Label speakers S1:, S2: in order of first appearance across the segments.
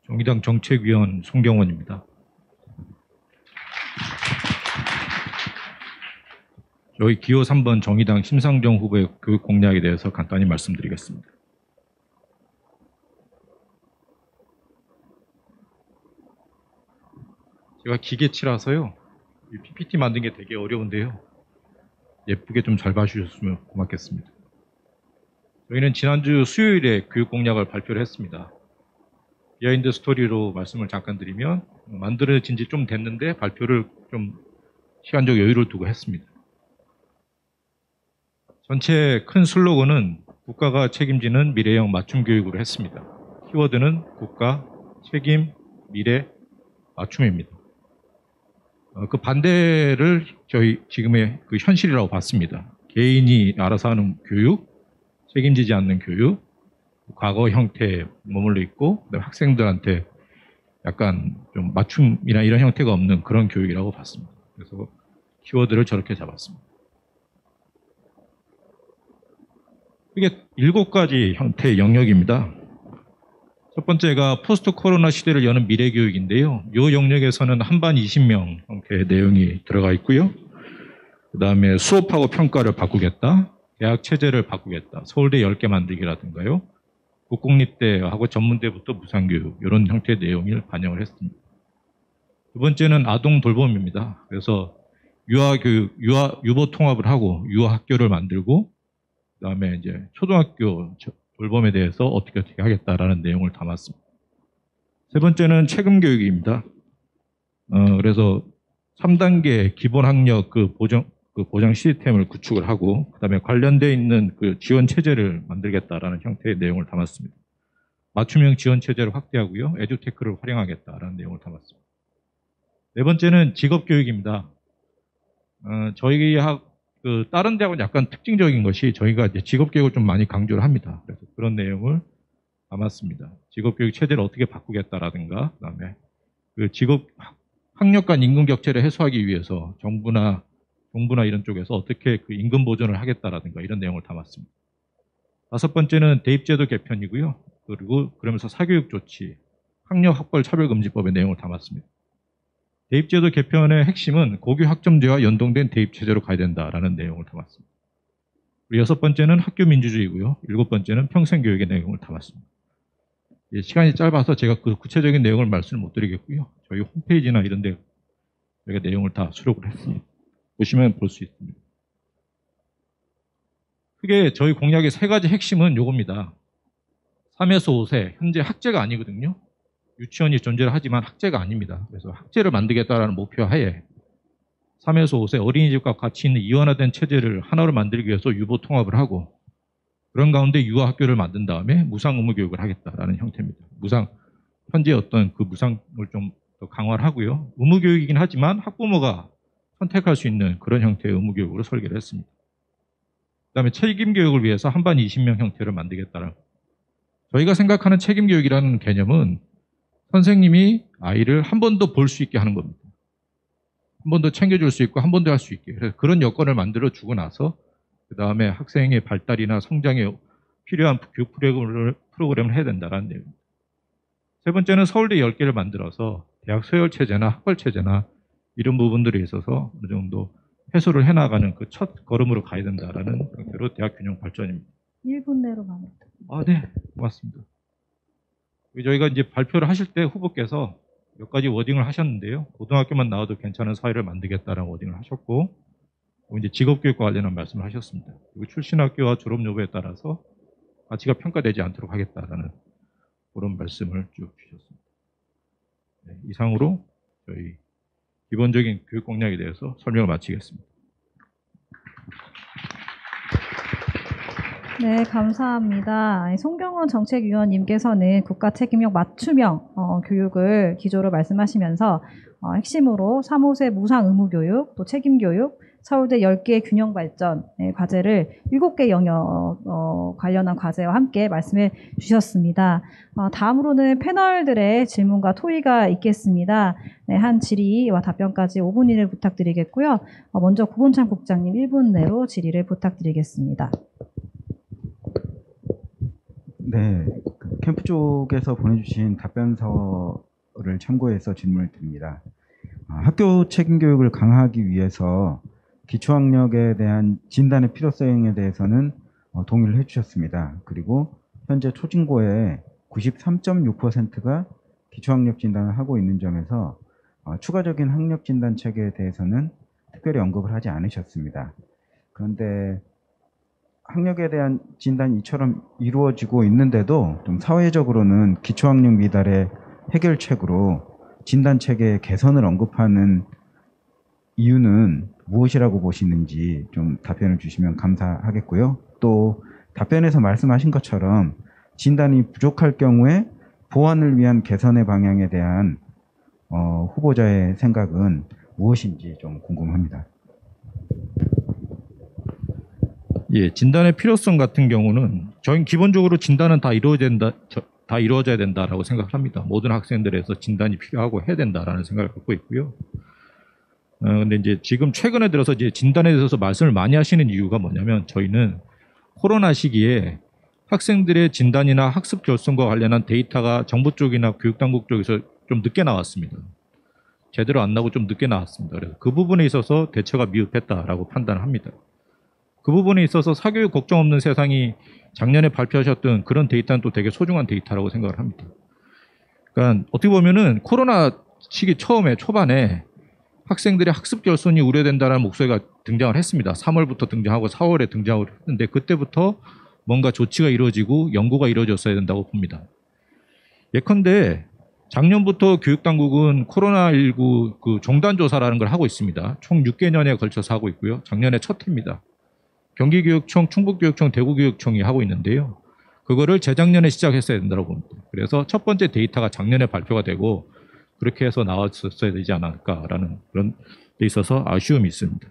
S1: 정의당 정책위원 송경원입니다. 저희 기호 3번 정의당 심상정 후보의 교육 공약에 대해서 간단히 말씀드리겠습니다. 제가 기계치라서요, 이 PPT 만든 게 되게 어려운데요. 예쁘게 좀 잘 봐주셨으면 고맙겠습니다. 저희는 지난주 수요일에 교육 공약을 발표를 했습니다. 비하인드 스토리로 말씀을 잠깐 드리면, 만들어진 지 좀 됐는데 발표를 좀 시간적 여유를 두고 했습니다. 전체 큰 슬로건은 국가가 책임지는 미래형 맞춤 교육으로 했습니다. 키워드는 국가, 책임, 미래, 맞춤입니다. 그 반대를 저희 지금의 그 현실이라고 봤습니다. 개인이 알아서 하는 교육, 책임지지 않는 교육, 과거 형태에 머물러 있고 학생들한테 약간 좀 맞춤이나 이런 형태가 없는 그런 교육이라고 봤습니다. 그래서 키워드를 저렇게 잡았습니다. 이게 7가지 형태의 영역입니다. 첫 번째가 포스트 코로나 시대를 여는 미래 교육인데요. 이 영역에서는 한반 20명 형태의 내용이 들어가 있고요. 그 다음에 수업하고 평가를 바꾸겠다. 대학 체제를 바꾸겠다. 서울대 10개 만들기라든가요. 국공립대하고 전문대부터 무상교육 이런 형태의 내용을 반영을 했습니다. 두 번째는 아동 돌봄입니다. 그래서 유아교육, 유보 통합을 하고 유아학교를 만들고 그 다음에 이제 초등학교 돌봄에 대해서 어떻게 하겠다라는 내용을 담았습니다. 세 번째는 책임교육입니다. 그래서 3단계 기본학력 보장 시스템을 구축을 하고 그다음에 관련되어 있는 그 지원 체제를 만들겠다라는 형태의 내용을 담았습니다. 맞춤형 지원 체제를 확대하고요, 에듀테크를 활용하겠다라는 내용을 담았습니다. 네 번째는 직업교육입니다. 저희 다른 대학은 약간 특징적인 것이 저희가 이제 직업교육을 좀 많이 강조를 합니다. 그래서 그런 내용을 담았습니다. 직업교육 체제를 어떻게 바꾸겠다라든가, 그다음에 그 학력 간 임금 격차를 해소하기 위해서 정부나 이런 쪽에서 어떻게 그 임금 보전을 하겠다라든가 이런 내용을 담았습니다. 다섯 번째는 대입제도 개편이고요. 그리고 그러면서 사교육 조치, 학력 학벌 차별금지법의 내용을 담았습니다. 대입제도 개편의 핵심은 고교 학점제와 연동된 대입체제로 가야 된다라는 내용을 담았습니다. 그리고 여섯 번째는 학교 민주주의고요. 일곱 번째는 평생교육의 내용을 담았습니다. 시간이 짧아서 제가 그 구체적인 내용을 말씀을 못 드리겠고요. 저희 홈페이지나 이런 데 저희가 내용을 다 수록을 했습니다. 보시면 볼 수 있습니다. 크게 저희 공약의 3가지 핵심은 요겁니다. 3에서 5세, 현재 학제가 아니거든요. 유치원이 존재를 하지만 학제가 아닙니다. 그래서 학제를 만들겠다라는 목표 하에 3에서 5세 어린이집과 같이 있는 이원화된 체제를 하나로 만들기 위해서 유보 통합을 하고 그런 가운데 유아학교를 만든 다음에 무상 의무교육을 하겠다라는 형태입니다. 현재 어떤 그 무상을 좀 더 강화를 하고요. 의무교육이긴 하지만 학부모가 선택할 수 있는 그런 형태의 의무교육으로 설계를 했습니다. 그다음에 책임교육을 위해서 한반 20명 형태를 만들겠다는, 저희가 생각하는 책임교육이라는 개념은 선생님이 아이를 한 번 더 볼 수 있게 하는 겁니다. 한 번 더 챙겨줄 수 있고 한 번 더 할 수 있게. 그래서 그런 여건을 만들어 주고 나서 그 다음에 학생의 발달이나 성장에 필요한 교육 프로그램을 해야 된다는 내용입니다. 세 번째는 서울대 10개를 만들어서 대학 서열체제나 학벌체제나 이런 부분들에 있어서 어느 정도 해소를 해나가는 그 첫 걸음으로 가야 된다라는 형태로 대학 균형 발전입니다.
S2: 1분 내로 마무리.
S1: 네. 고맙습니다. 저희가 이제 발표를 하실 때 후보께서 몇 가지 워딩을 하셨는데요. 고등학교만 나와도 괜찮은 사회를 만들겠다는 워딩을 하셨고, 이제 직업교육과 관련한 말씀을 하셨습니다. 그리고 출신 학교와 졸업 여부에 따라서 가치가 평가되지 않도록 하겠다라는 그런 말씀을 쭉 주셨습니다. 네, 이상으로 저희 기본적인 교육 공약에 대해서 설명을 마치겠습니다.
S2: 네, 감사합니다. 송경원 정책위원님께서는 국가 책임형 맞춤형 교육을 기조로 말씀하시면서 핵심으로 3, 5세 무상 의무교육, 또 책임교육, 서울대 10개 균형 발전 과제를 7개 영역 관련한 과제와 함께 말씀해 주셨습니다. 다음으로는 패널들의 질문과 토의가 있겠습니다. 네, 한 질의와 답변까지 5분 이내를 부탁드리겠고요. 먼저 구본창 국장님 1분 내로 질의를 부탁드리겠습니다.
S3: 네, 캠프 쪽에서 보내주신 답변서를 참고해서 질문을 드립니다. 학교 책임 교육을 강화하기 위해서 기초학력에 대한 진단의 필요성에 대해서는 동의를 해주셨습니다. 그리고 현재 초중고의 93.6%가 기초학력 진단을 하고 있는 점에서 추가적인 학력 진단책에 대해서는 특별히 언급을 하지 않으셨습니다. 그런데 학력에 대한 진단이 이처럼 이루어지고 있는데도 좀 사회적으로는 기초학력 미달의 해결책으로 진단체계 개선을 언급하는 이유는 무엇이라고 보시는지 좀 답변을 주시면 감사하겠고요. 또 답변에서 말씀하신 것처럼 진단이 부족할 경우에 보완을 위한 개선의 방향에 대한 후보자의 생각은 무엇인지 좀 궁금합니다.
S1: 예, 진단의 필요성 같은 경우는 저희는 기본적으로 진단은 다 이루어져야 된다라고 생각을 합니다. 모든 학생들에서 진단이 필요하고 해야 된다라는 생각을 갖고 있고요. 근데 이제 지금 최근에 들어서 이제 진단에 대해서 말씀을 많이 하시는 이유가 뭐냐면 저희는 코로나 시기에 학생들의 진단이나 학습 결손과 관련한 데이터가 정부 쪽이나 교육당국 쪽에서 좀 늦게 나왔습니다. 제대로 안 나오고 좀 늦게 나왔습니다. 그래서 그 부분에 있어서 대처가 미흡했다라고 판단을 합니다. 그 부분에 있어서 사교육 걱정 없는 세상이 작년에 발표하셨던 그런 데이터는 또 되게 소중한 데이터라고 생각을 합니다. 그러니까 어떻게 보면은 코로나 시기 초반에 학생들의 학습 결손이 우려된다는 목소리가 등장을 했습니다. 3월부터 등장하고 4월에 등장을 했는데 그때부터 뭔가 조치가 이루어지고 연구가 이루어졌어야 된다고 봅니다. 예컨대 작년부터 교육당국은 코로나19 그 종단조사라는 걸 하고 있습니다. 총 6개년에 걸쳐서 하고 있고요. 작년에 첫 해입니다. 경기교육청, 충북교육청, 대구교육청이 하고 있는데요. 그거를 재작년에 시작했어야 된다고 봅니다. 그래서 첫 번째 데이터가 작년에 발표가 되고 그렇게 해서 나왔었어야 되지 않을까라는 그런 데 있어서 아쉬움이 있습니다.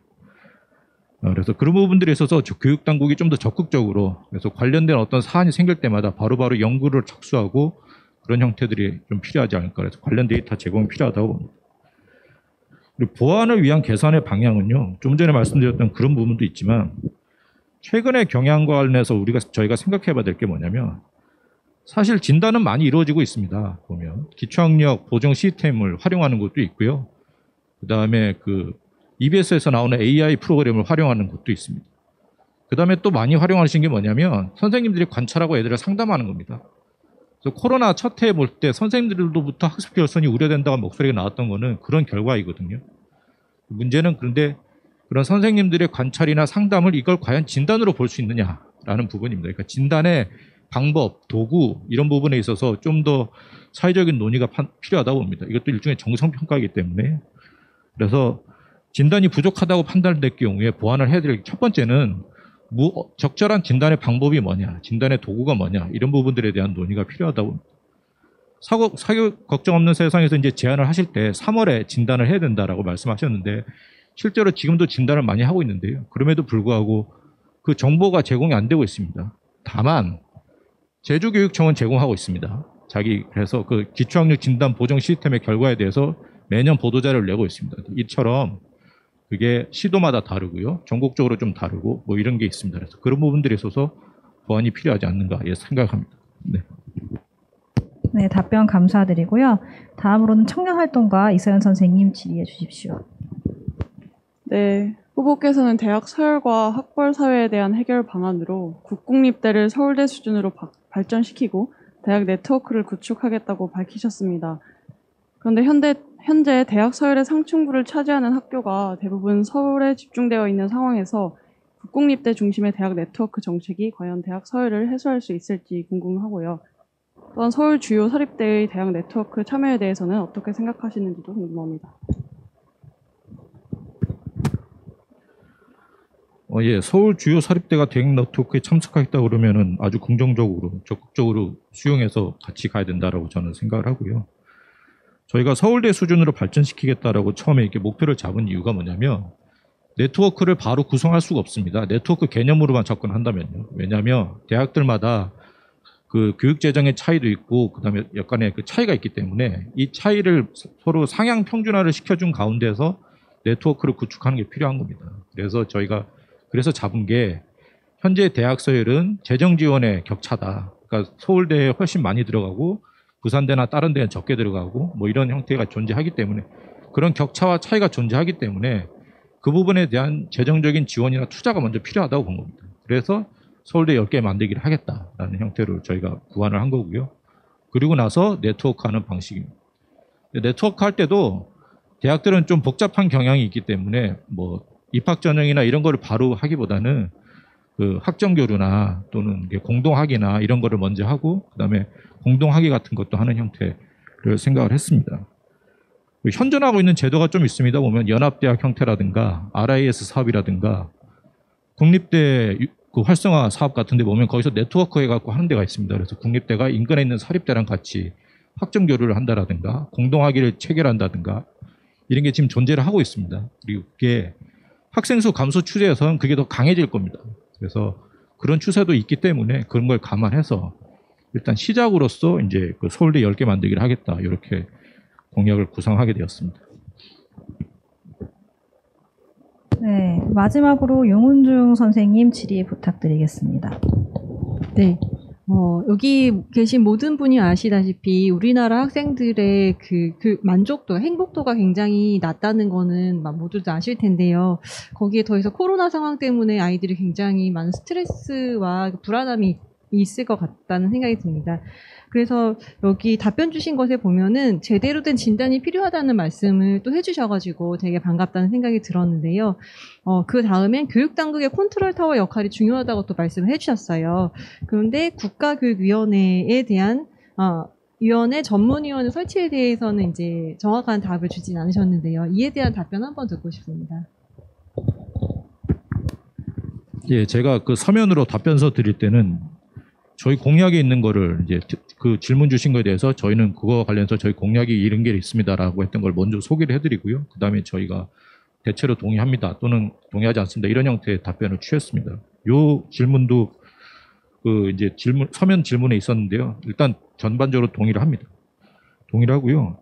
S1: 그래서 그런 부분들에 있어서 교육당국이 좀 더 적극적으로 그래서 관련된 어떤 사안이 생길 때마다 바로바로 연구를 착수하고 그런 형태들이 좀 필요하지 않을까. 그래서 관련 데이터 제공이 필요하다고 봅니다. 그리고 보완을 위한 개선의 방향은요. 좀 전에 말씀드렸던 그런 부분도 있지만 최근의 경향과 관련해서 저희가 생각해 봐야 될 게 뭐냐면 사실 진단은 많이 이루어지고 있습니다. 보면 기초학력 보정 시스템을 활용하는 것도 있고요. 그다음에 그 EBS에서 나오는 AI 프로그램을 활용하는 것도 있습니다. 그다음에 또 많이 활용하시는 게 뭐냐면 선생님들이 관찰하고 애들을 상담하는 겁니다. 그래서 코로나 첫 해에 볼 때 선생님들로부터 학습 결손이 우려된다고 목소리가 나왔던 거는 그런 결과이거든요. 문제는 그런데 그런 선생님들의 관찰이나 상담을 이걸 과연 진단으로 볼 수 있느냐라는 부분입니다. 그러니까 진단의 방법, 도구 이런 부분에 있어서 좀 더 사회적인 논의가 필요하다고 봅니다. 이것도 일종의 정성평가이기 때문에 그래서 진단이 부족하다고 판단될 경우에 보완을 해야 될 첫 번째는 적절한 진단의 방법이 뭐냐, 진단의 도구가 뭐냐 이런 부분들에 대한 논의가 필요하다고 봅니다. 사교육 걱정 없는 세상에서 이제 제안을 하실 때 3월에 진단을 해야 된다라고 말씀하셨는데 실제로 지금도 진단을 많이 하고 있는데요. 그럼에도 불구하고 그 정보가 제공이 안 되고 있습니다. 다만 제주교육청은 제공하고 있습니다. 그래서 그 기초학력 진단 보정 시스템의 결과에 대해서 매년 보도자료를 내고 있습니다. 이처럼 그게 시도마다 다르고요. 전국적으로 좀 다르고 뭐 이런 게 있습니다. 그래서 그런 부분들에 있어서 보완이 필요하지 않는가 생각합니다. 네.
S2: 네, 답변 감사드리고요. 다음으로는 청년활동가 이서연 선생님 질의해 주십시오.
S4: 네, 후보께서는 대학 서열과 학벌 사회에 대한 해결 방안으로 국공립대를 서울대 수준으로 발전시키고 대학 네트워크를 구축하겠다고 밝히셨습니다. 그런데 현재 대학 서열의 상층부를 차지하는 학교가 대부분 서울에 집중되어 있는 상황에서 국공립대 중심의 대학 네트워크 정책이 과연 대학 서열을 해소할 수 있을지 궁금하고요. 또한 서울 주요 사립대의 대학 네트워크 참여에 대해서는 어떻게 생각하시는지도 궁금합니다.
S1: 예, 서울 주요 사립대가 대학 네트워크에 참석하겠다 그러면은 아주 긍정적으로 적극적으로 수용해서 같이 가야 된다라고 저는 생각을 하고요. 저희가 서울대 수준으로 발전시키겠다라고 처음에 이렇게 목표를 잡은 이유가 뭐냐면 네트워크를 바로 구성할 수가 없습니다. 네트워크 개념으로만 접근한다면요. 왜냐하면 대학들마다 그 교육 재정의 차이도 있고 그다음에 약간의 그 차이가 있기 때문에 이 차이를 서로 상향 평준화를 시켜준 가운데서 네트워크를 구축하는 게 필요한 겁니다. 그래서 저희가 잡은 게 현재 대학 서열은 재정 지원의 격차다. 그러니까 서울대에 훨씬 많이 들어가고 부산대나 다른 데는 적게 들어가고 뭐 이런 형태가 존재하기 때문에 그런 격차와 차이가 존재하기 때문에 그 부분에 대한 재정적인 지원이나 투자가 먼저 필요하다고 본 겁니다. 그래서 서울대 10개 만들기를 하겠다라는 형태로 저희가 구안을 한 거고요. 그리고 나서 네트워크하는 방식입니다. 네트워크 할 때도 대학들은 좀 복잡한 경향이 있기 때문에 뭐 입학 전형이나 이런 거를 바로 하기보다는 그 학점교류나 또는 공동학위나 이런 거를 먼저 하고 그다음에 공동학위 같은 것도 하는 형태를 생각을 했습니다. 현존하고 있는 제도가 좀 있습니다. 보면 연합대학 형태라든가 RIS 사업이라든가 국립대 그 활성화 사업 같은 데 보면 거기서 네트워크 해갖고 하는 데가 있습니다. 그래서 국립대가 인근에 있는 사립대랑 같이 학점교류를 한다라든가 공동학위를 체결한다든가 이런 게 지금 존재를 하고 있습니다. 그리고 그게 학생 수 감소 추세에서는 그게 더 강해질 겁니다. 그래서 그런 추세도 있기 때문에 그런 걸 감안해서 일단 시작으로서 이제 그 서울대 10개 만들기를 하겠다. 이렇게 공약을 구상하게 되었습니다.
S2: 네, 마지막으로 용은중 선생님 질의 부탁드리겠습니다.
S5: 네. 여기 계신 모든 분이 아시다시피 우리나라 학생들의 그 만족도, 행복도가 굉장히 낮다는 거는 모두들 아실 텐데요. 거기에 더해서 코로나 상황 때문에 아이들이 굉장히 많은 스트레스와 불안함이 있을 것 같다는 생각이 듭니다. 그래서 여기 답변 주신 것에 보면은 제대로 된 진단이 필요하다는 말씀을 또 해주셔가지고 되게 반갑다는 생각이 들었는데요. 그 다음엔 교육당국의 컨트롤 타워 역할이 중요하다고 또 말씀을 해주셨어요. 그런데 국가교육위원회에 대한 위원회 전문위원회 설치에 대해서는 이제 정확한 답을 주진 않으셨는데요. 이에 대한 답변 한번 듣고 싶습니다.
S1: 예, 제가 그 서면으로 답변서 드릴 때는 저희 공약에 있는 거를 이제 그 질문 주신 거에 대해서 저희는 그거와 관련해서 저희 공약이 이런 게 있습니다라고 했던 걸 먼저 소개를 해드리고요. 그 다음에 저희가 대체로 동의합니다 또는 동의하지 않습니다 이런 형태의 답변을 취했습니다. 요 질문도 그 이제 서면 질문에 있었는데요. 일단 전반적으로 동의를 합니다. 동의를 하고요.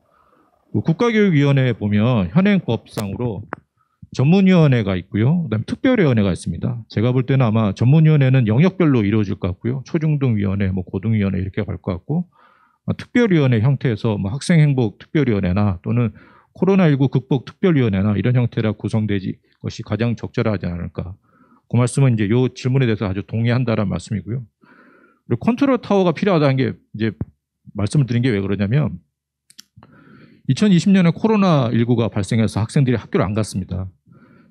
S1: 그 국가교육위원회에 보면 현행법상으로 전문위원회가 있고요. 그다음에 특별위원회가 있습니다. 제가 볼 때는 아마 전문위원회는 영역별로 이루어질 것 같고요. 초중등위원회, 뭐 고등위원회 이렇게 갈 것 같고 특별위원회 형태에서 뭐 학생행복 특별위원회나 또는 코로나19 극복 특별위원회나 이런 형태라 구성되지 것이 가장 적절하지 않을까. 그 말씀은 이제 요 질문에 대해서 아주 동의한다라는 말씀이고요. 그리고 컨트롤 타워가 필요하다는 게 이제 말씀을 드린 게 왜 그러냐면 2020년에 코로나19가 발생해서 학생들이 학교를 안 갔습니다.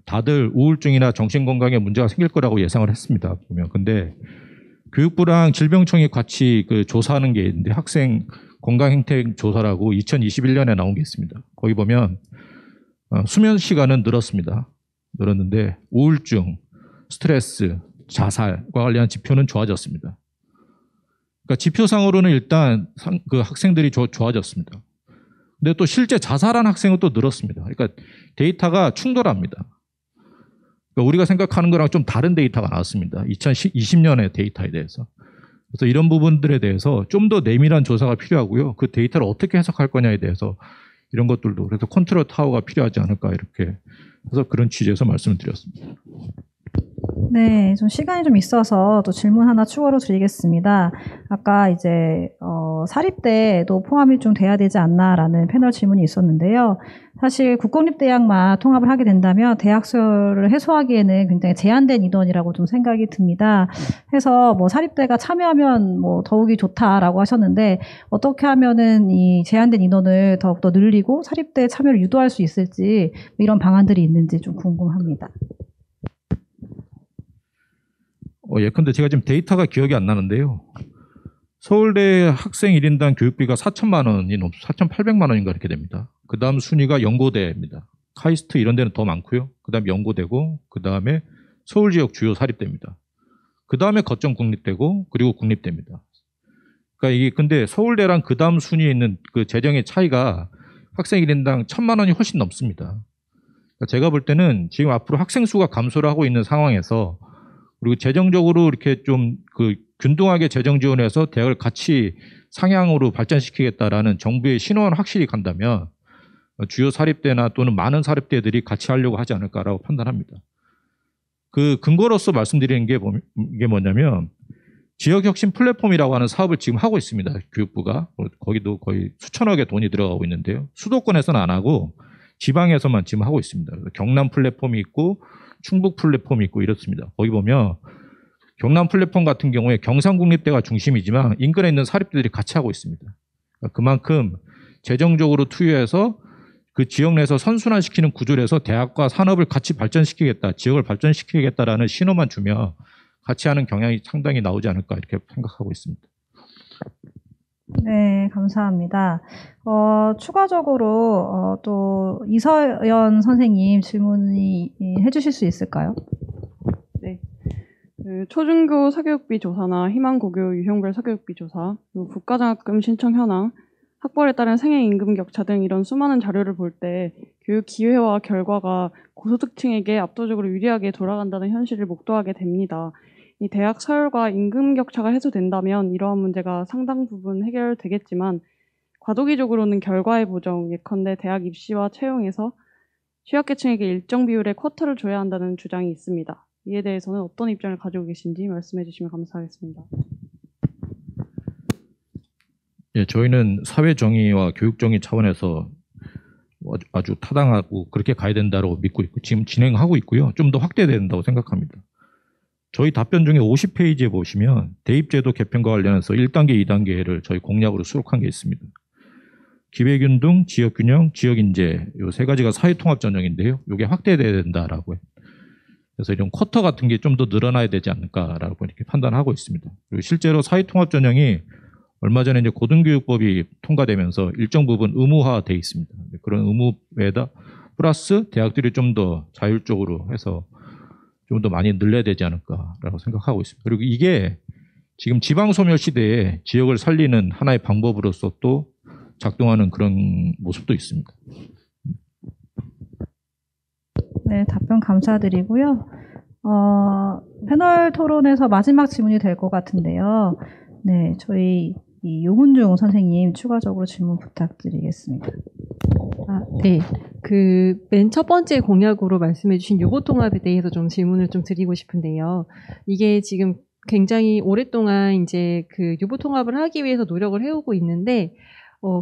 S1: 다들 우울증이나 정신건강에 문제가 생길 거라고 예상을 했습니다. 보면. 근데 교육부랑 질병청이 같이 그 조사하는 게 있는데 학생 건강행태 조사라고 2021년에 나온 게 있습니다. 거기 보면 수면 시간은 늘었습니다. 늘었는데 우울증, 스트레스, 자살과 관련한 지표는 좋아졌습니다. 그러니까 지표상으로는 일단 그 학생들이 좋아졌습니다. 근데 또 실제 자살한 학생은 또 늘었습니다. 그러니까 데이터가 충돌합니다. 그러니까 우리가 생각하는 거랑 좀 다른 데이터가 나왔습니다. 2020년의 데이터에 대해서. 그래서 이런 부분들에 대해서 좀 더 내밀한 조사가 필요하고요. 그 데이터를 어떻게 해석할 거냐에 대해서 이런 것들도 그래서 컨트롤 타워가 필요하지 않을까 이렇게 해서 그런 취지에서 말씀을 드렸습니다.
S2: 네, 좀 시간이 좀 있어서 또 질문 하나 추가로 드리겠습니다. 아까 이제 사립대도 포함이 좀 돼야 되지 않나라는 패널 질문이 있었는데요. 사실 국공립대학만 통합을 하게 된다면 대학 수요를 해소하기에는 굉장히 제한된 인원이라고 좀 생각이 듭니다. 해서 뭐 사립대가 참여하면 뭐 더욱이 좋다라고 하셨는데 어떻게 하면은 이 제한된 인원을 더욱더 늘리고 사립대 참여를 유도할 수 있을지 이런 방안들이 있는지 좀 궁금합니다.
S1: 예컨대 제가 지금 데이터가 기억이 안 나는데요. 서울대 학생 1인당 교육비가 4천만 원이 4,800만 원인가 이렇게 됩니다. 그 다음 순위가 연고대입니다. 카이스트 이런 데는 더 많고요. 그 다음 연고대고, 그 다음에 서울 지역 주요 사립대입니다. 그 다음에 거점 국립대고, 그리고 국립대입니다. 그러니까 이게 근데 서울대랑 그 다음 순위에 있는 그 재정의 차이가 학생 1인당 1,000만 원이 훨씬 넘습니다. 그러니까 제가 볼 때는 지금 앞으로 학생 수가 감소를 하고 있는 상황에서 그리고 재정적으로 이렇게 좀 그 균등하게 재정 지원해서 대학을 같이 상향으로 발전시키겠다라는 정부의 신호는 확실히 간다면 주요 사립대나 또는 많은 사립대들이 같이 하려고 하지 않을까라고 판단합니다. 그 근거로서 말씀드리는 게 이게 뭐냐면 지역혁신 플랫폼이라고 하는 사업을 지금 하고 있습니다. 교육부가. 거기도 거의 수천억의 돈이 들어가고 있는데요. 수도권에서는 안 하고 지방에서만 지금 하고 있습니다. 경남 플랫폼이 있고 충북 플랫폼이 있고 이렇습니다. 거기 보면 경남 플랫폼 같은 경우에 경상국립대가 중심이지만 인근에 있는 사립대들이 같이 하고 있습니다. 그만큼 재정적으로 투여해서 그 지역 내에서 선순환시키는 구조를 해서 대학과 산업을 같이 발전시키겠다, 지역을 발전시키겠다라는 신호만 주면 같이 하는 경향이 상당히 나오지 않을까 이렇게 생각하고 있습니다.
S2: 네, 감사합니다. 추가적으로 또 이서연 선생님 해주실 수 있을까요?
S4: 네. 그 초중교 사교육비 조사나 희망고교 유형별 사교육비 조사, 그리고 국가장학금 신청 현황, 학벌에 따른 생애 임금 격차 등 이런 수많은 자료를 볼 때 교육 기회와 결과가 고소득층에게 압도적으로 유리하게 돌아간다는 현실을 목도하게 됩니다. 이 대학 서열과 임금 격차가 해소된다면 이러한 문제가 상당 부분 해결되겠지만 과도기적으로는 결과의 보정, 예컨대 대학 입시와 채용에서 취약계층에게 일정 비율의 쿼터를 줘야 한다는 주장이 있습니다. 이에 대해서는 어떤 입장을 가지고 계신지 말씀해 주시면 감사하겠습니다.
S1: 예, 저희는 사회정의와 교육정의 차원에서 아주 타당하고 그렇게 가야 된다고 믿고 있고 지금 진행하고 있고요. 좀 더 확대돼야 된다고 생각합니다. 저희 답변 중에 50페이지에 보시면 대입제도 개편과 관련해서 1단계, 2단계를 저희 공약으로 수록한 게 있습니다. 기회균등, 지역균형, 지역인재 이 세 가지가 사회통합 전형인데요. 이게 확대돼야 된다라고 해요. 그래서 이런 쿼터 같은 게 좀 더 늘어나야 되지 않을까라고 이렇게 판단하고 있습니다. 그리고 실제로 사회통합 전형이 얼마 전에 이제 고등교육법이 통과되면서 일정 부분 의무화돼 있습니다. 그런 의무에다 플러스 대학들이 좀 더 자율적으로 해서 좀 더 많이 늘려야 되지 않을까라고 생각하고 있습니다. 그리고 이게 지금 지방소멸 시대에 지역을 살리는 하나의 방법으로서 또 작동하는 그런 모습도 있습니다.
S2: 네, 답변 감사드리고요. 패널 토론에서 마지막 질문이 될 것 같은데요. 네, 저희 용훈중 선생님 추가적으로 질문 부탁드리겠습니다.
S5: 네. 그 맨 첫 번째 공약으로 말씀해주신 유보통합에 대해서 좀 질문을 좀 드리고 싶은데요. 이게 지금 굉장히 오랫동안 이제 그 유보통합을 하기 위해서 노력을 해오고 있는데,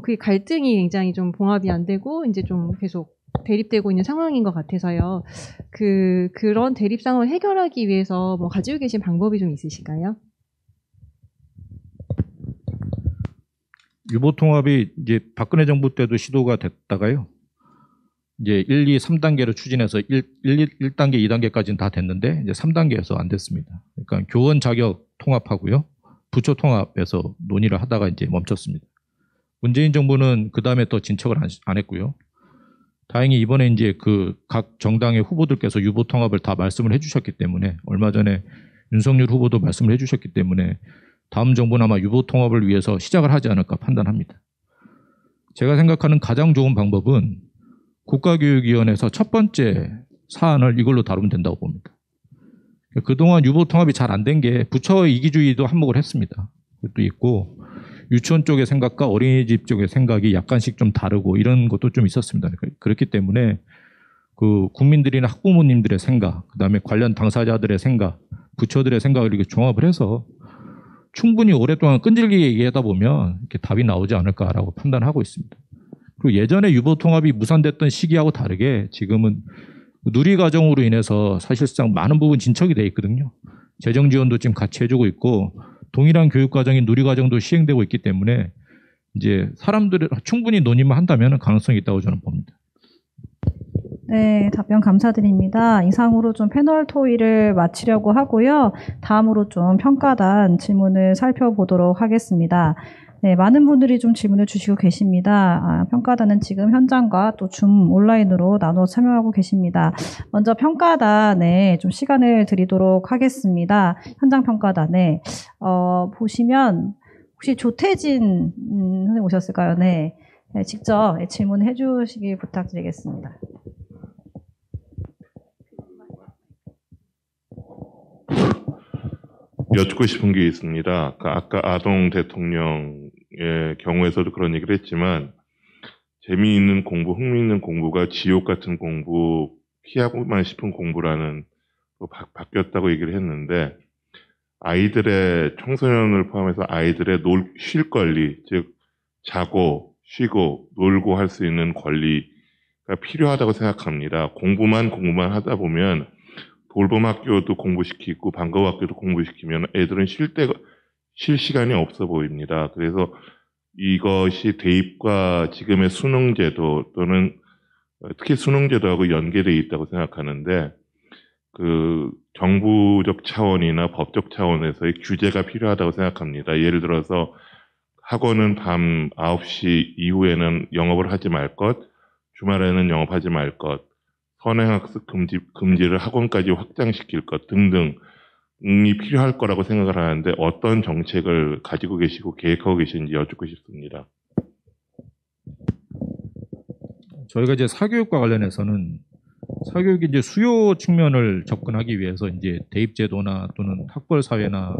S5: 그 갈등이 굉장히 좀 봉합이 안 되고 이제 좀 계속 대립되고 있는 상황인 것 같아서요. 그런 대립상을 해결하기 위해서 뭐 가지고 계신 방법이 좀 있으실까요?
S1: 유보통합이 이제 박근혜 정부 때도 시도가 됐다가요. 이제 1, 2, 3단계로 추진해서 1단계, 2단계까지는 다 됐는데 이제 3단계에서 안 됐습니다. 그러니까 교원 자격 통합하고요. 부처 통합에서 논의를 하다가 이제 멈췄습니다. 문재인 정부는 그 다음에 또 진척을 안 했고요. 다행히 이번에 이제 그 각 정당의 후보들께서 유보통합을 다 말씀을 해주셨기 때문에 얼마 전에 윤석열 후보도 말씀을 해주셨기 때문에 다음 정부는 아마 유보통합을 위해서 시작을 하지 않을까 판단합니다. 제가 생각하는 가장 좋은 방법은 국가교육위원회에서 첫 번째 사안을 이걸로 다루면 된다고 봅니다. 그동안 유보통합이 잘 안 된 게 부처의 이기주의도 한몫을 했습니다. 그것도 있고 유치원 쪽의 생각과 어린이집 쪽의 생각이 약간씩 좀 다르고 이런 것도 좀 있었습니다. 그렇기 때문에 그 국민들이나 학부모님들의 생각, 그다음에 관련 당사자들의 생각, 부처들의 생각을 이렇게 종합을 해서 충분히 오랫동안 끈질기게 얘기하다 보면 이렇게 답이 나오지 않을까라고 판단하고 있습니다. 그리고 예전에 유보통합이 무산됐던 시기하고 다르게 지금은 누리과정으로 인해서 사실상 많은 부분 진척이 돼 있거든요. 재정 지원도 지금 같이 해주고 있고 동일한 교육과정인 누리과정도 시행되고 있기 때문에 이제 사람들이 충분히 논의만 한다면 가능성이 있다고 저는 봅니다.
S2: 네, 답변 감사드립니다. 이상으로 좀 패널 토의를 마치려고 하고요. 다음으로 좀 평가단 질문을 살펴보도록 하겠습니다. 네, 많은 분들이 좀 질문을 주시고 계십니다. 평가단은 지금 현장과 또 줌 온라인으로 나눠 참여하고 계십니다. 먼저 평가단에 좀 시간을 드리도록 하겠습니다. 현장 평가단에 보시면 혹시 조태진 선생님 오셨을까요? 네, 직접 질문해 주시기 부탁드리겠습니다.
S6: 여쭙고 싶은 게 있습니다. 아까 아동 대통령의 경우에서도 그런 얘기를 했지만 재미있는 공부, 흥미있는 공부가 지옥 같은 공부, 피하고만 싶은 공부라는 바뀌었다고 얘기를 했는데 아이들의 청소년을 포함해서 아이들의 쉴 권리, 즉 자고 쉬고 놀고 할 수 있는 권리가 필요하다고 생각합니다. 공부만 하다 보면 돌봄 학교도 공부시키고 방과후 학교도 공부시키면 애들은 쉴 시간이 없어 보입니다. 그래서 이것이 대입과 지금의 수능제도 또는 특히 수능제도하고 연계되어 있다고 생각하는데 그 정부적 차원이나 법적 차원에서의 규제가 필요하다고 생각합니다. 예를 들어서 학원은 밤 9시 이후에는 영업을 하지 말 것, 주말에는 영업하지 말 것, 선행학습 금지를 학원까지 확장시킬 것 등등이 필요할 거라고 생각을 하는데 어떤 정책을 가지고 계시고 계획하고 계신지 여쭙고 싶습니다.
S1: 저희가 이제 사교육과 관련해서는 사교육이 이제 수요 측면을 접근하기 위해서 이제 대입제도나 또는 학벌 사회나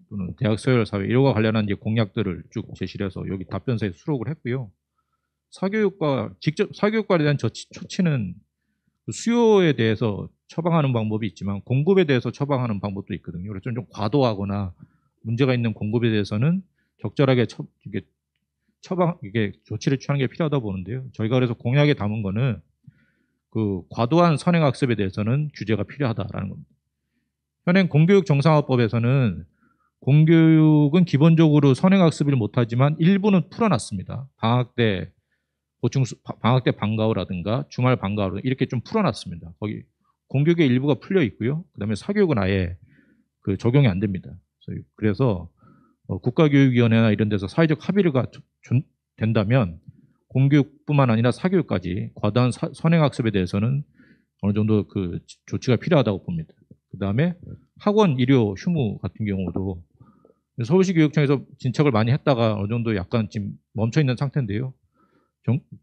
S1: 또는 대학 서열 사회 이런 관련한 이제 공약들을 쭉 제시를 해서 여기 답변서에 수록을 했고요. 사교육과에 대한 조치는 수요에 대해서 처방하는 방법이 있지만 공급에 대해서 처방하는 방법도 있거든요. 그래서 좀 과도하거나 문제가 있는 공급에 대해서는 적절하게 이게 조치를 취하는 게 필요하다 보는데요. 저희가 그래서 공약에 담은 거는 그 과도한 선행학습에 대해서는 규제가 필요하다라는 겁니다. 현행 공교육 정상화법에서는 공교육은 기본적으로 선행학습을 못하지만 일부는 풀어놨습니다. 방학 때 방과후라든가 주말 방과후 이렇게 좀 풀어놨습니다. 거기 공교육의 일부가 풀려 있고요. 그다음에 사교육은 아예 그 적용이 안 됩니다. 그래서 국가교육위원회나 이런 데서 사회적 합의가 된다면 공교육뿐만 아니라 사교육까지 과도한 선행학습에 대해서는 어느 정도 그 조치가 필요하다고 봅니다. 그다음에 학원 일요 휴무 같은 경우도 서울시 교육청에서 진척을 많이 했다가 어느 정도 약간 지금 멈춰 있는 상태인데요.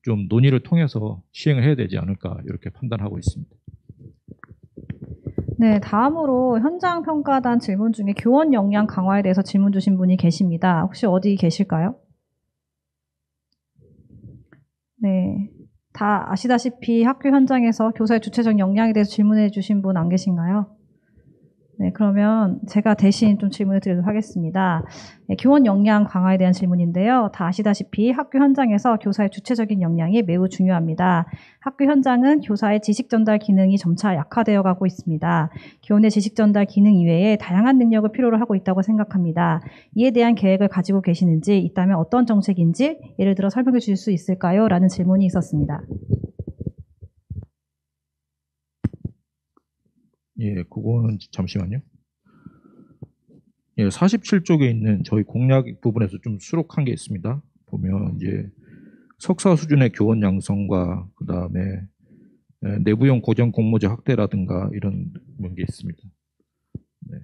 S1: 좀 논의를 통해서 시행을 해야 되지 않을까 이렇게 판단하고 있습니다.
S2: 네, 다음으로 현장 평가단 질문 중에 교원 역량 강화에 대해서 질문 주신 분이 계십니다. 혹시 어디 계실까요? 네, 다 아시다시피 학교 현장에서 교사의 주체적 역량에 대해서 질문해 주신 분 안 계신가요? 네, 그러면 제가 대신 좀 질문을 드리도록 하겠습니다. 네, 교원 역량 강화에 대한 질문인데요. 다 아시다시피 학교 현장에서 교사의 주체적인 역량이 매우 중요합니다. 학교 현장은 교사의 지식 전달 기능이 점차 약화되어 가고 있습니다. 교원의 지식 전달 기능 이외에 다양한 능력을 필요로 하고 있다고 생각합니다. 이에 대한 계획을 가지고 계시는지, 있다면 어떤 정책인지 예를 들어 설명해 주실 수 있을까요? 라는 질문이 있었습니다.
S1: 예, 그거는 잠시만요. 예, 47쪽에 있는 저희 공약 부분에서 좀 수록한 게 있습니다. 보면 이제 석사 수준의 교원 양성과 그 다음에 내부용 고정 공모제 확대라든가 이런 게 있습니다. 네.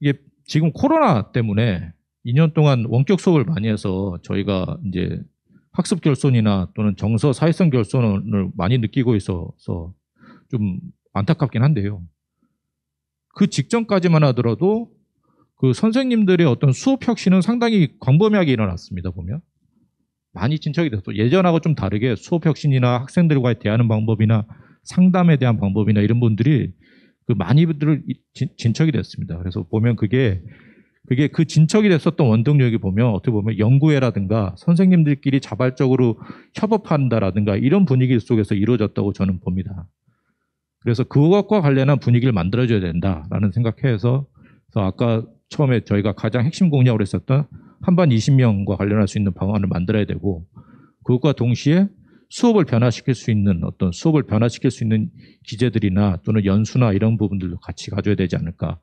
S1: 이게 지금 코로나 때문에 2년 동안 원격 수업을 많이 해서 저희가 이제 학습 결손이나 또는 정서 사회성 결손을 많이 느끼고 있어서 좀 안타깝긴 한데요. 그 직전까지만 하더라도 그 선생님들의 어떤 수업 혁신은 상당히 광범위하게 일어났습니다. 보면 많이 진척이 됐어. 예전하고 좀 다르게 수업 혁신이나 학생들과 대하는 방법이나 상담에 대한 방법이나 이런 분들이 그 많이들 진척이 됐습니다. 그래서 보면 그게 그 진척이 됐었던 원동력이 보면 어떻게 보면 연구회라든가 선생님들끼리 자발적으로 협업한다라든가 이런 분위기 속에서 이루어졌다고 저는 봅니다. 그래서 그것과 관련한 분위기를 만들어줘야 된다라는 생각해서 아까 처음에 저희가 가장 핵심 공약으로 했었던 한반 20명과 관련할 수 있는 방안을 만들어야 되고 그것과 동시에 수업을 변화시킬 수 있는 기제들이나 또는 연수나 이런 부분들도 같이 가져야 되지 않을까.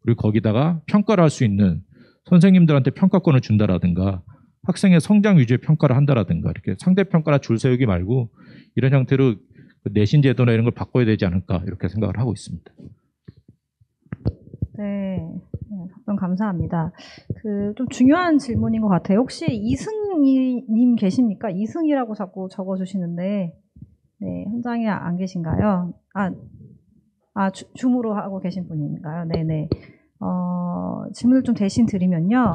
S1: 그리고 거기다가 평가를 할 수 있는 선생님들한테 평가권을 준다라든가 학생의 성장 위주의 평가를 한다라든가 이렇게 상대평가나 줄 세우기 말고 이런 형태로 내신 제도나 이런 걸 바꿔야 되지 않을까 이렇게 생각을 하고 있습니다.
S2: 네, 답변 감사합니다. 좀 중요한 질문인 것 같아요. 혹시 이승님 계십니까? 이승이라고 자꾸 적어주시는데, 네, 현장에 안 계신가요? 줌으로 하고 계신 분인가요? 네네. 질문을 좀 대신 드리면요.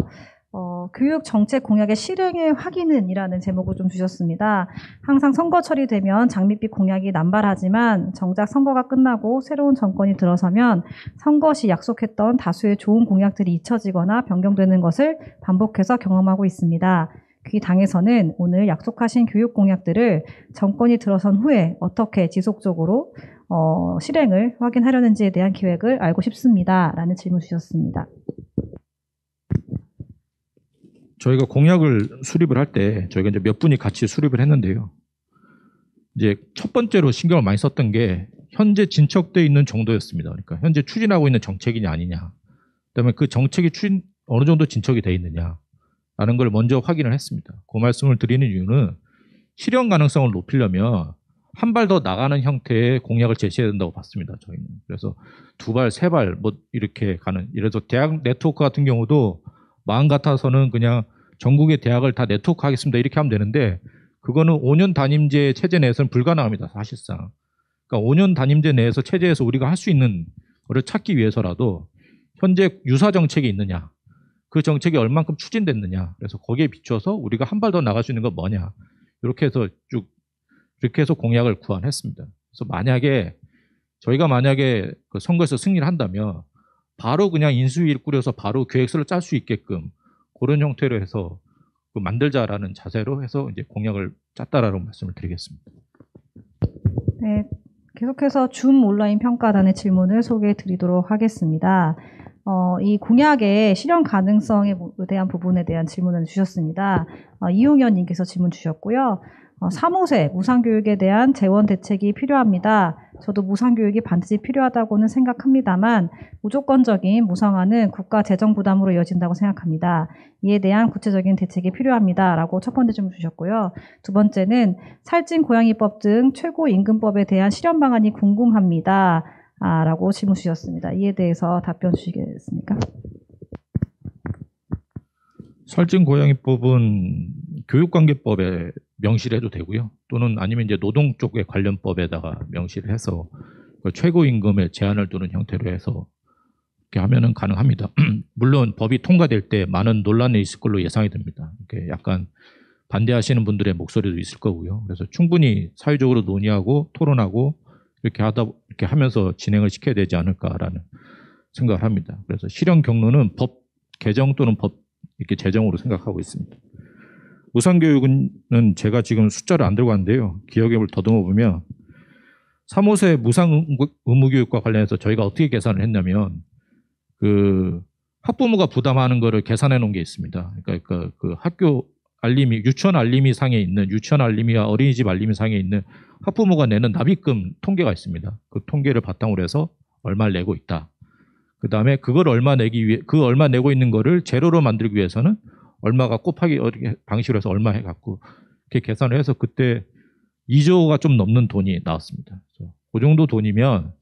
S2: 교육 정책 공약의 실행의 확인은 이라는 제목을 좀 주셨습니다. 항상 선거철이 되면 장밋빛 공약이 남발하지만 정작 선거가 끝나고 새로운 정권이 들어서면 선거 시 약속했던 다수의 좋은 공약들이 잊혀지거나 변경되는 것을 반복해서 경험하고 있습니다. 이 당에서는 오늘 약속하신 교육 공약들을 정권이 들어선 후에 어떻게 지속적으로 실행을 확인하려는지에 대한 계획을 알고 싶습니다. 라는 질문 주셨습니다.
S1: 저희가 공약을 수립을 할 때 저희가 이제 몇 분이 같이 수립을 했는데요. 이제 첫 번째로 신경을 많이 썼던 게 현재 진척되어 있는 정도였습니다. 그러니까 현재 추진하고 있는 정책이냐 아니냐. 그다음에 그 정책이 어느 정도 진척이 되어 있느냐라는 걸 먼저 확인을 했습니다. 그 말씀을 드리는 이유는 실현 가능성을 높이려면 한 발 더 나가는 형태의 공약을 제시해야 된다고 봤습니다. 저희는. 그래서 두 발, 세 발 뭐 이렇게 가는. 이래서 대학 네트워크 같은 경우도 마음 같아서는 그냥 전국의 대학을 다 네트워크 하겠습니다. 이렇게 하면 되는데 그거는 5년 단임제 체제 내에서는 불가능합니다. 사실상. 그러니까 5년 단임제 내에서 체제에서 우리가 할 수 있는 거를 찾기 위해서라도 현재 유사 정책이 있느냐. 그 정책이 얼만큼 추진됐느냐. 그래서 거기에 비춰서 우리가 한 발 더 나갈 수 있는 건 뭐냐. 이렇게 해서 쭉 이렇게 해서 공약을 구안했습니다. 그래서 저희가 만약에 그 선거에서 승리를 한다면 바로 그냥 인수위를 꾸려서 바로 계획서를 짤 수 있게끔 그런 형태로 해서 만들자라는 자세로 해서 이제 공약을 짰다라는 말씀을 드리겠습니다.
S2: 네, 계속해서 줌 온라인 평가단의 질문을 소개해 드리도록 하겠습니다. 이 공약의 실현 가능성에 대한 부분에 대한 질문을 주셨습니다. 이용현 님께서 질문 주셨고요. 3, 5세 무상교육에 대한 재원 대책이 필요합니다. 저도 무상교육이 반드시 필요하다고는 생각합니다만 무조건적인 무상화는 국가 재정 부담으로 이어진다고 생각합니다. 이에 대한 구체적인 대책이 필요합니다. 라고 첫 번째 질문 주셨고요. 두 번째는 살찐 고양이법 등 최고임금법에 대한 실현 방안이 궁금합니다. 라고 질문 주셨습니다. 이에 대해서 답변 주시겠습니까?
S1: 살찐 고양이법은 교육관계법에 명시를 해도 되고요. 또는 아니면 이제 노동 쪽의 관련법에다가 명시를 해서 최고임금에 제한을 두는 형태로 해서 이렇게 하면은 가능합니다. 물론 법이 통과될 때 많은 논란이 있을 걸로 예상이 됩니다. 이렇게 약간 반대하시는 분들의 목소리도 있을 거고요. 그래서 충분히 사회적으로 논의하고 토론하고 이렇게 하면서 진행을 시켜야 되지 않을까라는 생각을 합니다. 그래서 실현 경로는 법 개정 또는 법 이렇게 제정으로 생각하고 있습니다. 무상교육은 제가 지금 숫자를 안 들고 왔는데요. 기억을 더듬어 보면 3, 5세 무상 의무교육과 관련해서 저희가 어떻게 계산을 했냐면 그 학부모가 부담하는 거를 계산해 놓은 게 있습니다. 그러니까 그 학교 알림이 유치원 알림이 상에 있는 유치원 알림이와 어린이집 알림이 상에 있는 학부모가 내는 납입금 통계가 있습니다. 그 통계를 바탕으로 해서 얼마를 내고 있다. 그 다음에 그걸 얼마 내기 위해 그 얼마 내고 있는 거를 제로로 만들기 위해서는 얼마가 곱하기 방식으로 해서 얼마 해갖고 이렇게 계산을 해서 그때 2조가 좀 넘는 돈이 나왔습니다. 그래서 그 정도 돈이면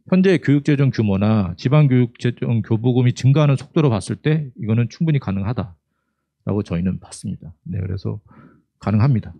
S1: 현재 교육재정 규모나 지방교육재정 교부금이 증가하는 속도로 봤을 때 이거는 충분히 가능하다라고 저희는 봤습니다. 네, 그래서 가능합니다.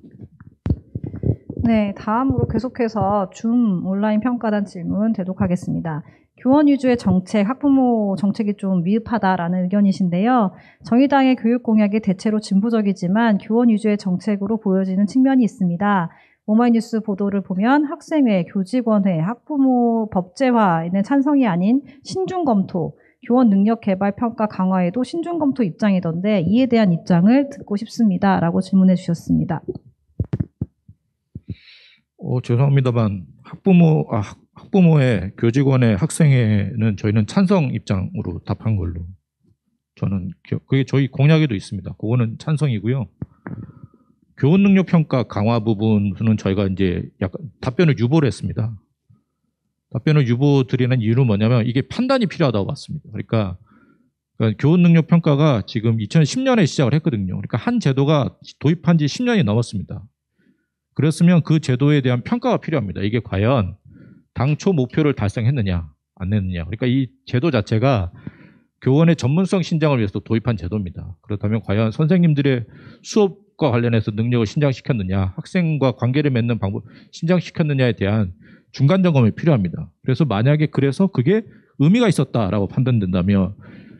S2: 네, 다음으로 계속해서 줌 온라인 평가단 질문 되도록하겠습니다. 교원 위주의 정책, 학부모 정책이 좀 미흡하다라는 의견이신데요. 정의당의 교육 공약이 대체로 진보적이지만 교원 위주의 정책으로 보여지는 측면이 있습니다. 오마이뉴스 보도를 보면 학생회, 교직원회, 학부모 법제화에는 찬성이 아닌 신중검토, 교원 능력 개발 평가 강화에도 신중검토 입장이던데 이에 대한 입장을 듣고 싶습니다. 라고 질문해 주셨습니다.
S1: 죄송합니다만 학부모의 교직원의 학생회는 저희는 찬성 입장으로 답한 걸로 저는 그게 저희 공약에도 있습니다. 그거는 찬성이고요. 교원 능력 평가 강화 부분은 저희가 이제 약간 답변을 유보를 했습니다. 답변을 유보드리는 이유는 뭐냐면 이게 판단이 필요하다고 봤습니다. 그러니까 교원 능력 평가가 지금 2010년에 시작을 했거든요. 그러니까 한 제도가 도입한 지 10년이 넘었습니다. 그랬으면 그 제도에 대한 평가가 필요합니다. 이게 과연 당초 목표를 달성했느냐 안 했느냐. 그러니까 이 제도 자체가 교원의 전문성 신장을 위해서 도입한 제도입니다. 그렇다면 과연 선생님들의 수업과 관련해서 능력을 신장시켰느냐, 학생과 관계를 맺는 방법 신장시켰느냐에 대한 중간 점검이 필요합니다. 그래서 만약에 그래서 그게 의미가 있었다라고 판단된다면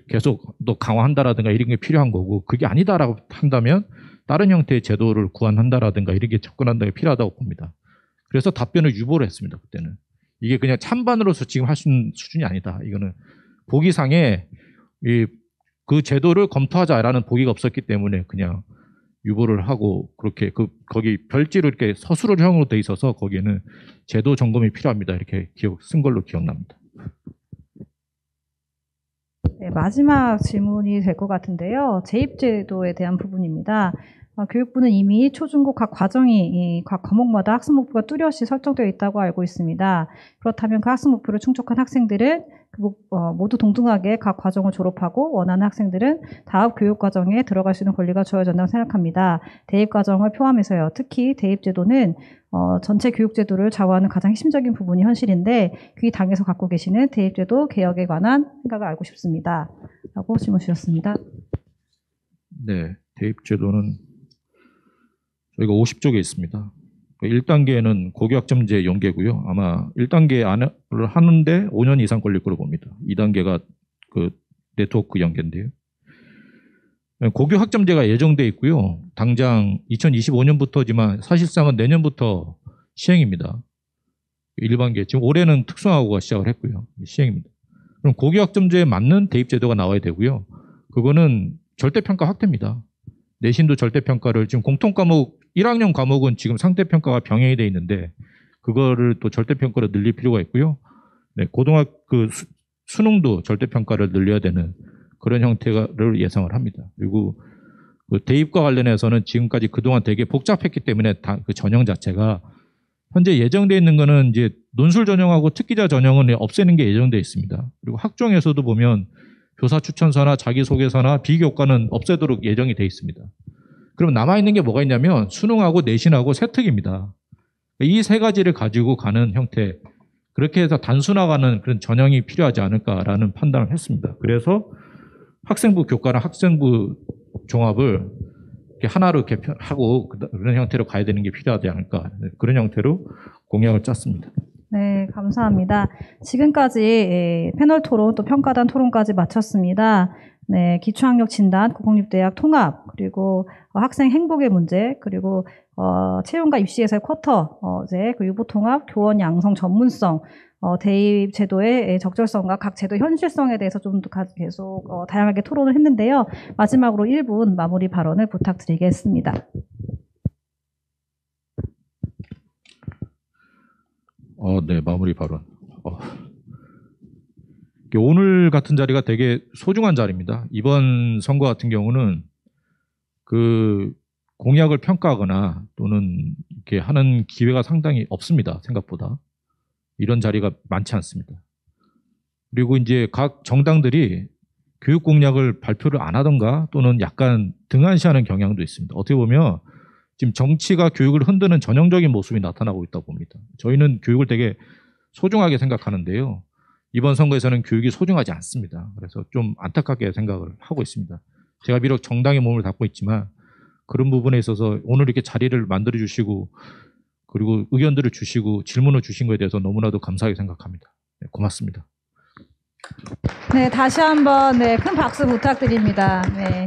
S1: 계속 또 강화한다라든가 이런 게 필요한 거고, 그게 아니다라고 한다면 다른 형태의 제도를 구한한다라든가 이런 게 접근한다는 게 필요하다고 봅니다. 그래서 답변을 유보를 했습니다. 그때는 이게 그냥 찬반으로서 지금 할 수 있는 수준이 아니다. 이거는 보기상에 그 제도를 검토하자라는 보기가 없었기 때문에 그냥 유보를 하고, 그렇게 거기 별지로 이렇게 서술형으로 돼 있어서 거기에는 제도 점검이 필요합니다. 이렇게 쓴 걸로 기억납니다.
S2: 네, 마지막 질문이 될 것 같은데요. 재입제도에 대한 부분입니다. 교육부는 이미 초중고 각 과정이 각 과목마다 학습 목표가 뚜렷이 설정되어 있다고 알고 있습니다. 그렇다면 그 학습 목표를 충족한 학생들은 모두 동등하게 각 과정을 졸업하고 원하는 학생들은 다음 교육 과정에 들어갈 수 있는 권리가 주어진다고 생각합니다. 대입 과정을 포함해서요. 특히 대입 제도는 전체 교육 제도를 좌우하는 가장 핵심적인 부분이 현실인데, 그 당에서 갖고 계시는 대입 제도 개혁에 관한 생각을 알고 싶습니다. 라고 질문 주셨습니다.
S1: 네, 대입 제도는 저희가 50쪽에 있습니다. 1단계는 고교학점제 연계고요. 아마 1단계 안을 하는데 5년 이상 걸릴 거로 봅니다. 2단계가 그 네트워크 연계인데요. 고교학점제가 예정돼 있고요. 당장 2025년부터지만 사실상은 내년부터 시행입니다. 일반계. 지금 올해는 특수학고가 시작을 했고요. 시행입니다. 그럼 고교학점제에 맞는 대입제도가 나와야 되고요. 그거는 절대평가 확대입니다. 내신도 절대평가를 지금 공통과목 1학년 과목은 지금 상대평가가 병행이 돼 있는데 그거를 또 절대평가로 늘릴 필요가 있고요. 네, 고등학교 수능도 절대평가를 늘려야 되는 그런 형태를 예상을 합니다. 그리고 그 대입과 관련해서는 지금까지 그동안 되게 복잡했기 때문에 그 전형 자체가 현재 예정되어 있는 거는 이제 논술 전형하고 특기자 전형은 없애는 게 예정되어 있습니다. 그리고 학종에서도 보면 교사 추천서나 자기소개서나 비교과는 없애도록 예정이 되어 있습니다. 그럼 남아있는 게 뭐가 있냐면 수능하고 내신하고 세특입니다. 이 세 가지를 가지고 가는 형태, 그렇게 해서 단순화가는 그런 전형이 필요하지 않을까라는 판단을 했습니다. 그래서 학생부 교과랑 학생부 종합을 이렇게 하나로 개편하고 그런 형태로 가야 되는 게 필요하지 않을까, 그런 형태로 공약을 짰습니다.
S2: 네, 감사합니다. 지금까지 패널 토론 또 평가단 토론까지 마쳤습니다. 네, 기초학력 진단, 국공립대학 통합, 그리고 학생 행복의 문제, 그리고 채용과 입시에서의 쿼터제, 그리고 유보 통합, 교원 양성 전문성, 대입 제도의 적절성과 각 제도 현실성에 대해서 좀 더 계속 다양하게 토론을 했는데요. 마지막으로 1분 마무리 발언을 부탁드리겠습니다.
S1: 네, 마무리 발언. 오늘 같은 자리가 되게 소중한 자리입니다. 이번 선거 같은 경우는 그 공약을 평가하거나 또는 이렇게 하는 기회가 상당히 없습니다. 생각보다. 이런 자리가 많지 않습니다. 그리고 이제 각 정당들이 교육 공약을 발표를 안 하던가 또는 약간 등한시하는 경향도 있습니다. 어떻게 보면 지금 정치가 교육을 흔드는 전형적인 모습이 나타나고 있다고 봅니다. 저희는 교육을 되게 소중하게 생각하는데요. 이번 선거에서는 교육이 소중하지 않습니다. 그래서 좀 안타깝게 생각을 하고 있습니다. 제가 비록 정당의 몸을 담고 있지만 그런 부분에 있어서 오늘 이렇게 자리를 만들어 주시고 그리고 의견들을 주시고 질문을 주신 것에 대해서 너무나도 감사하게 생각합니다. 네, 고맙습니다.
S2: 네, 다시 한번 큰 박수 부탁드립니다. 네.